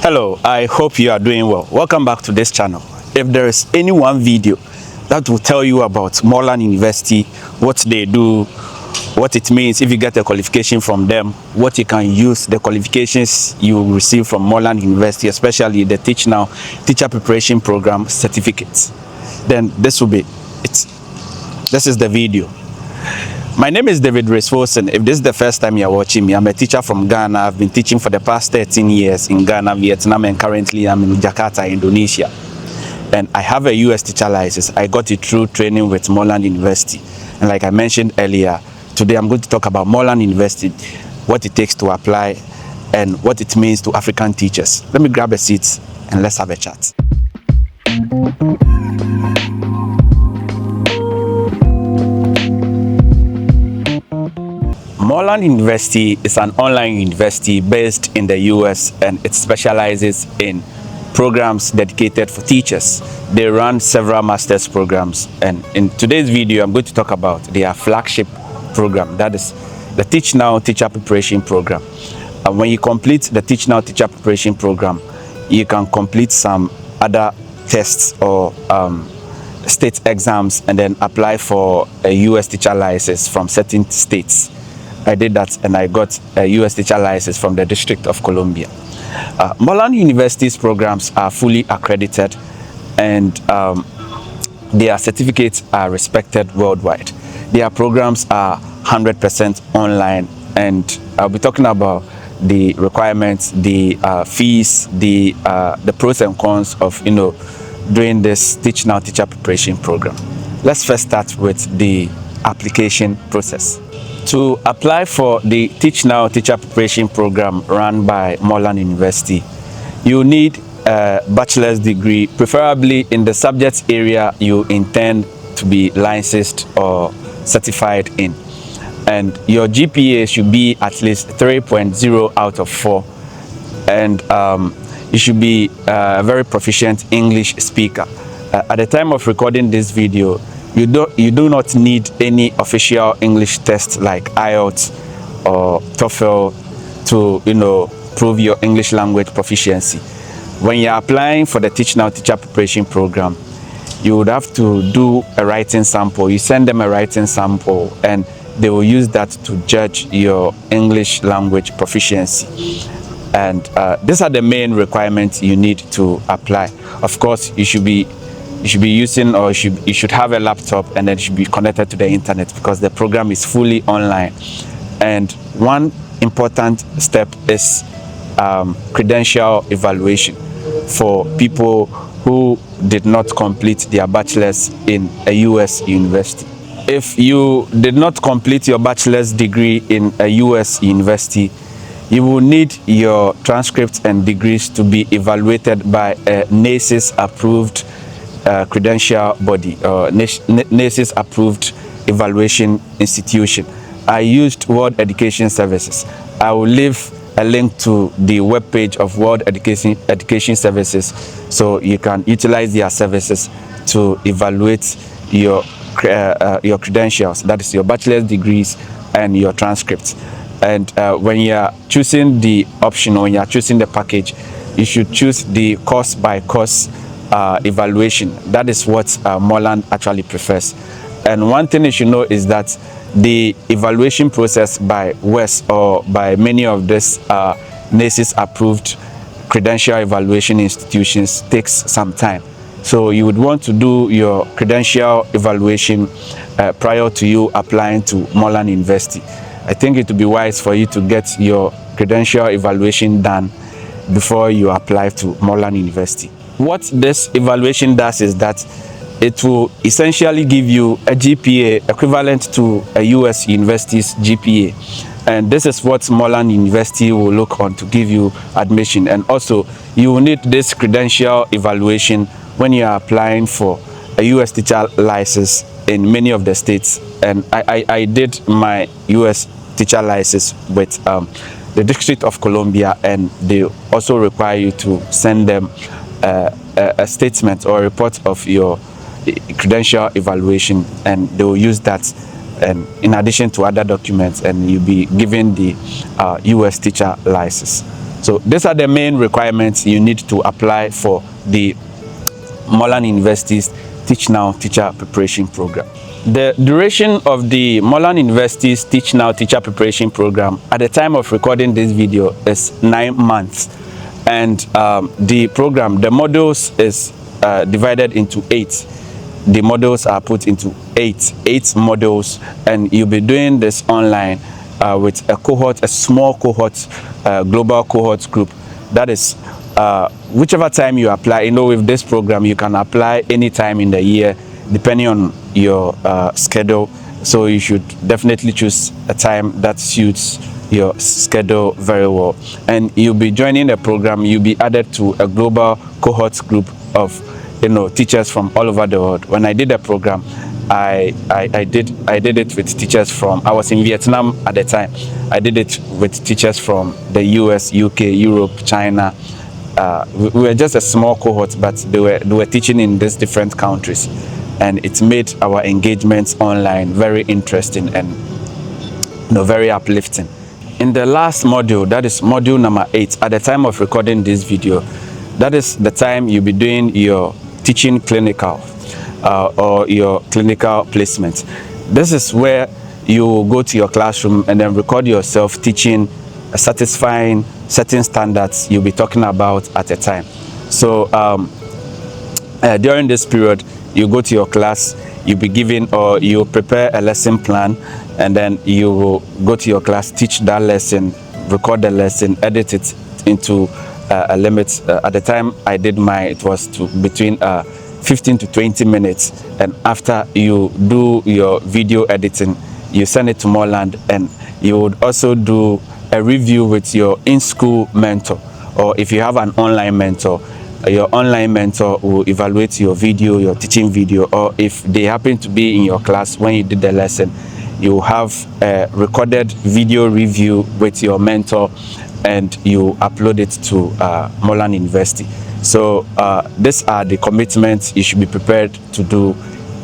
Hello, I hope you are doing well. Welcome back to this channel. If there is any one video that will tell you about Moreland University, what they do, what it means if you get a qualification from them, what you can use, the qualifications you will receive from Moreland University, especially the Teach Now Teacher Preparation Program certificates, then this will be it. This is the video. My name is David Resfosen. If this is the first time you are watching me, I'm a teacher from Ghana. I've been teaching for the past 13 years in Ghana, Vietnam, and currently I'm in Jakarta, Indonesia. And I have a US teacher license. I got it through training with Moreland University. And like I mentioned earlier, today I'm going to talk about Moreland University, what it takes to apply, and what it means to African teachers. Let me grab a seat and let's have a chat. Moreland University is an online university based in the US, and it specializes in programs dedicated for teachers. They run several master's programs, and in today's video I'm going to talk about their flagship program, that is the Teach Now Teacher Preparation Program. And when you complete the Teach Now Teacher Preparation Program, you can complete some other tests or state exams and then apply for a US teacher license from certain states. I did that and I got a US teacher license from the District of Columbia. Moreland University's programs are fully accredited, and their certificates are respected worldwide. Their programs are 100% online, and I'll be talking about the requirements, the fees, the pros and cons of doing this Teach Now Teacher Preparation Program. Let's first start with the application process. To apply for the Teach Now Teacher Preparation Program run by Moreland University, you need a bachelor's degree, preferably in the subject area you intend to be licensed or certified in. And your GPA should be at least 3.0 out of 4. And you should be a very proficient English speaker. At the time of recording this video, you do not need any official English test like IELTS or TOEFL to prove your English language proficiency. When you're applying for the Teach Now Teacher Preparation Program, you would have to do a writing sample. You send them a writing sample and they will use that to judge your English language proficiency. And these are the main requirements you need to apply. Of course, you should be using, or you should have a laptop, and then it should be connected to the internet because the program is fully online. And one important step is credential evaluation for people who did not complete their bachelor's in a US university. If you did not complete your bachelor's degree in a US university, you will need your transcripts and degrees to be evaluated by a NACES approved credential body, or NACES approved evaluation institution. I used World Education Services. I will leave a link to the webpage of World Education Services so you can utilize their services to evaluate your credentials, that is your bachelor's degrees and your transcripts. And when you are choosing the option, or when you are choosing the package, you should choose the course by course evaluation. That is what Moreland actually prefers. And one thing you should know is that the evaluation process by WES, or by many of these NACES approved credential evaluation institutions, takes some time. So you would want to do your credential evaluation prior to you applying to Moreland University. I think it would be wise for you to get your credential evaluation done before you apply to Moreland University. What this evaluation does is that it will essentially give you a GPA equivalent to a US university's GPA. And this is what Moreland University will look on to give you admission. And also, you will need this credential evaluation when you are applying for a US teacher license in many of the states. And I did my US teacher license with the District of Columbia, and they also require you to send them a statement or a report of your credential evaluation, and they will use that and in addition to other documents, and you'll be given the US teacher license. So these are the main requirements you need to apply for the Moreland University's Teach Now Teacher Preparation Program. The duration of the Moreland University's Teach Now Teacher Preparation Program at the time of recording this video is 9 months, and the program, the modules is divided into 8. The modules are put into eight modules, and you'll be doing this online with a cohort, a small cohort, global cohort group. That is whichever time you apply. With this program you can apply any time in the year depending on your schedule, so you should definitely choose a time that suits your schedule very well. And you'll be joining the program, you'll be added to a global cohort group of teachers from all over the world. When I did the program, I did it with teachers from, I was in Vietnam at the time. I did it with teachers from the US, UK, Europe, China. We were just a small cohort, but they were teaching in these different countries, and it made our engagements online very interesting and very uplifting. In the last module, that is module number 8, at the time of recording this video, that is the time you'll be doing your teaching clinical or your clinical placement. This is where you go to your classroom and then record yourself teaching, satisfying certain standards you'll be talking about at a time. So during this period, you go to your class, you'll be given, or you prepare a lesson plan, and then you will go to your class, teach that lesson, record the lesson, edit it into a limit. At the time I did mine, it was between 15 to 20 minutes, and after you do your video editing, you send it to Moreland, and you would also do a review with your in-school mentor, or if you have an online mentor, your online mentor will evaluate your video, your teaching video, or if they happen to be in your class when you did the lesson, you have a recorded video review with your mentor, and you upload it to Moreland University. So these are the commitments you should be prepared to do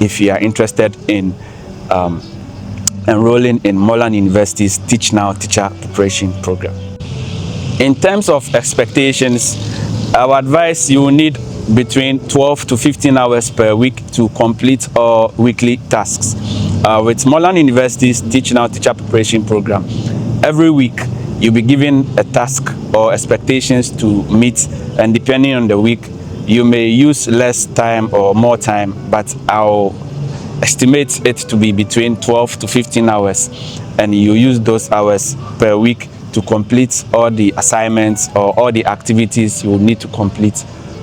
if you are interested in enrolling in Moreland University's Teach Now Teacher Preparation Program. In terms of expectations, I would advise you will need between 12 to 15 hours per week to complete all weekly tasks. With Moreland University's Teach Now Teacher Preparation Program, every week you'll be given a task or expectations to meet, and depending on the week, you may use less time or more time, but I'll estimate it to be between 12 to 15 hours, and you use those hours per week to complete all the assignments or all the activities you will need to complete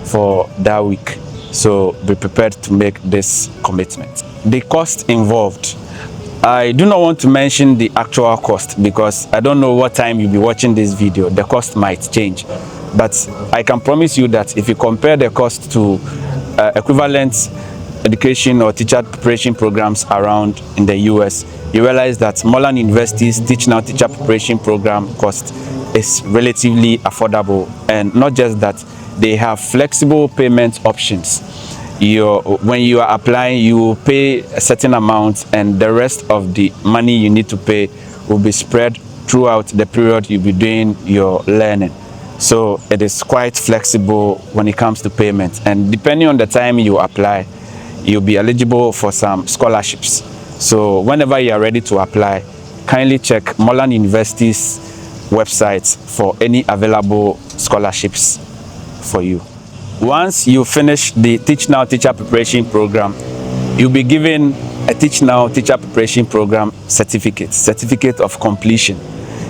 for that week. So be prepared to make this commitment. The cost involved. I do not want to mention the actual cost because I don't know what time you'll be watching this video. The cost might change, but I can promise you that if you compare the cost to equivalent education or teacher preparation programs around in the US, you realize that Moreland University's Teach Now Teacher Preparation Program cost is relatively affordable. And not just that, they have flexible payment options. When you are applying, you will pay a certain amount, and the rest of the money you need to pay will be spread throughout the period you'll be doing your learning. So it is quite flexible when it comes to payment, and depending on the time you apply, you'll be eligible for some scholarships. So whenever you are ready to apply, kindly check Moreland University's website for any available scholarships for you. Once you finish the Teach Now Teacher Preparation Program, you'll be given a Teach Now Teacher Preparation Program certificate of completion.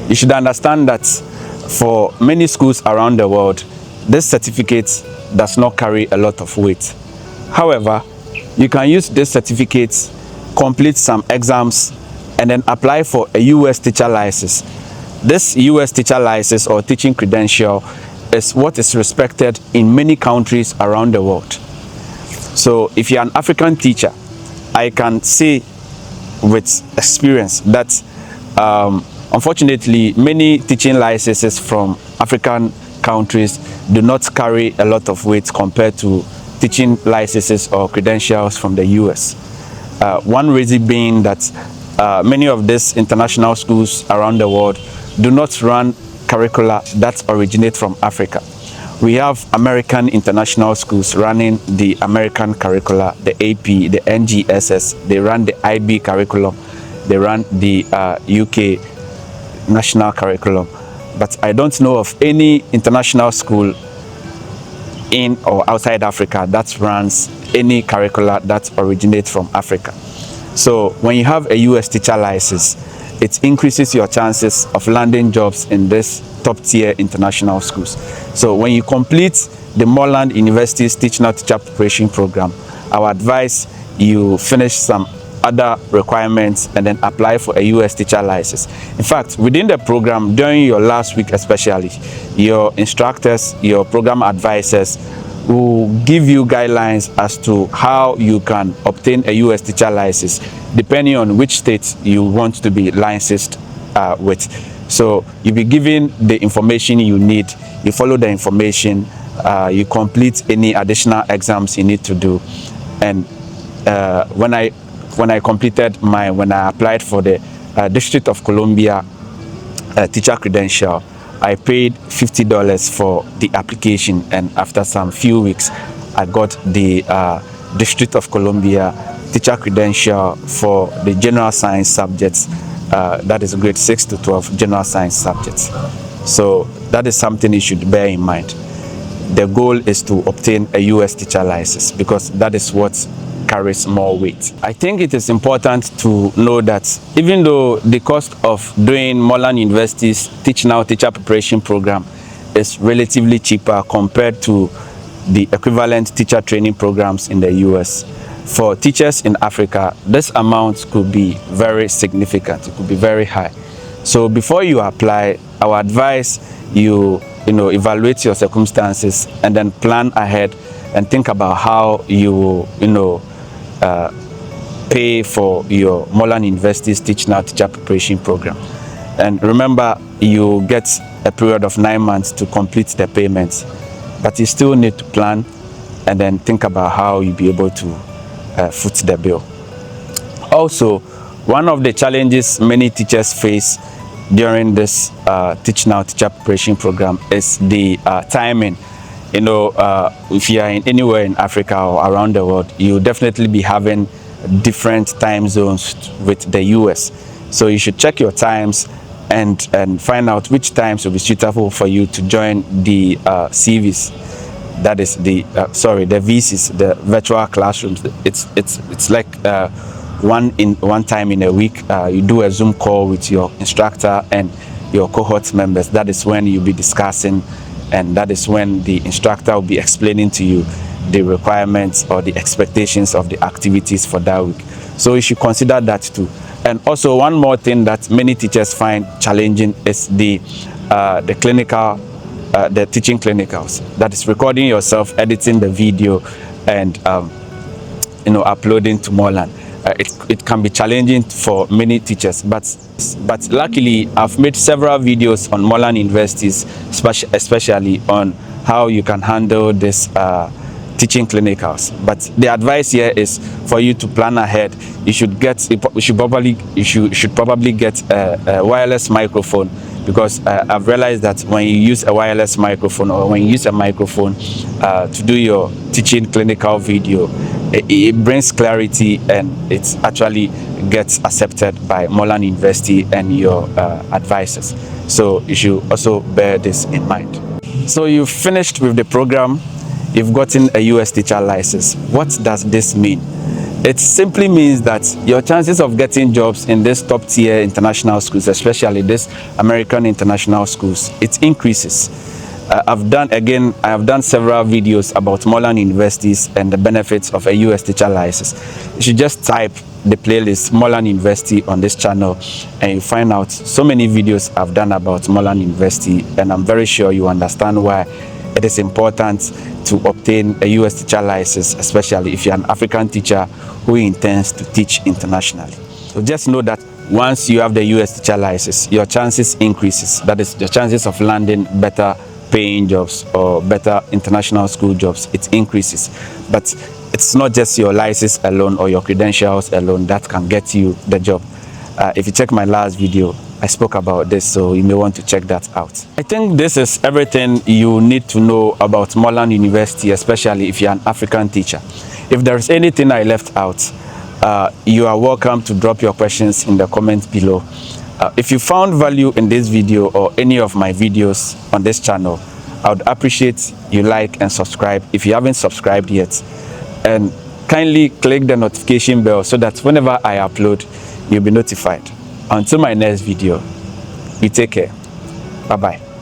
You should understand that for many schools around the world, this certificate does not carry a lot of weight. However, you can use this certificate, complete some exams, and then apply for a US teacher license. This US teacher license or teaching credential is what is respected in many countries around the world. So if you're an African teacher, I can say with experience that unfortunately many teaching licenses from African countries do not carry a lot of weight compared to teaching licenses or credentials from the US. One reason being that many of these international schools around the world do not run curricula that originate from Africa. We have American international schools running the American curricula, the AP, the NGSS. They run the IB curriculum. They run the UK national curriculum. But I don't know of any international school in or outside Africa that runs any curricula that originates from Africa. So when you have a US teacher license, it increases your chances of landing jobs in this top-tier international schools. So when you complete the Moreland University's Teacher Preparation Program, I would advise you finish some other requirements and then apply for a US teacher license. In fact, within the program, during your last week especially, your instructors, your program advisors will give you guidelines as to how you can obtain a US teacher license, depending on which state you want to be licensed with. So you'll be given the information you need, you follow the information, you complete any additional exams you need to do. And when I completed mine, when I applied for the District of Columbia teacher credential, I paid $50 for the application, and after some few weeks, I got the District of Columbia teacher credential for the general science subjects. That is grade 6 to 12 general science subjects. So that is something you should bear in mind. The goal is to obtain a US teacher license because that is what carries more weight. I think it is important to know that even though the cost of doing Moreland University's Teacher Preparation Program is relatively cheaper compared to the equivalent teacher training programs in the US, for teachers in Africa, this amount could be very significant. It could be very high. So before you apply, I would advise you evaluate your circumstances and then plan ahead and think about how you pay for your Moreland University's Teacher Preparation Program. And remember, you get a period of 9 months to complete the payments, but you still need to plan and then think about how you'll be able to foot the bill. Also, one of the challenges many teachers face during this Teacher Preparation Program is the timing. If you are anywhere in Africa or around the world, you'll definitely be having different time zones with the US. So you should check your times and find out which times will be suitable for you to join the CVs. That is the VCs, the virtual classrooms. It's like one time in a week. You do a Zoom call with your instructor and your cohort members. That is when you'll be discussing, and that is when the instructor will be explaining to you the requirements or the expectations of the activities for that week. So you should consider that too. And also one more thing that many teachers find challenging is the teaching clinicals. That is recording yourself, editing the video, and uploading to Moreland. It can be challenging for many teachers, but luckily I've made several videos on Moreland Universities, especially on how you can handle this teaching clinicals. But the advice here is for you to plan ahead. You should probably get a wireless microphone, because I've realized that when you use a wireless microphone or when you use a microphone to do your teaching clinical video, it brings clarity and it actually gets accepted by Moreland University and your advisors. So you should also bear this in mind. So you've finished with the program, you've gotten a US teacher license. What does this mean? It simply means that your chances of getting jobs in this top tier international schools, especially this American international schools, it increases. I have done several videos about Moreland Universities and the benefits of a US teacher license. You should just type the playlist Moreland University on this channel and you find out so many videos I've done about Moreland University, and I'm very sure you understand why it is important to obtain a US teacher license, especially if you're an African teacher who intends to teach internationally. So just know that once you have the US teacher license, your chances increases. That is, your chances of landing better paying jobs or better international school jobs, it increases. But it's not just your license alone or your credentials alone that can get you the job. If you check my last video, I spoke about this, so you may want to check that out. I think this is everything you need to know about Moreland University, especially if you're an African teacher. If there's anything I left out, you are welcome to drop your questions in the comments below. If you found value in this video or any of my videos on this channel, I would appreciate you like and subscribe if you haven't subscribed yet. And kindly click the notification bell so that whenever I upload, you'll be notified. Until my next video, you take care. Bye-bye.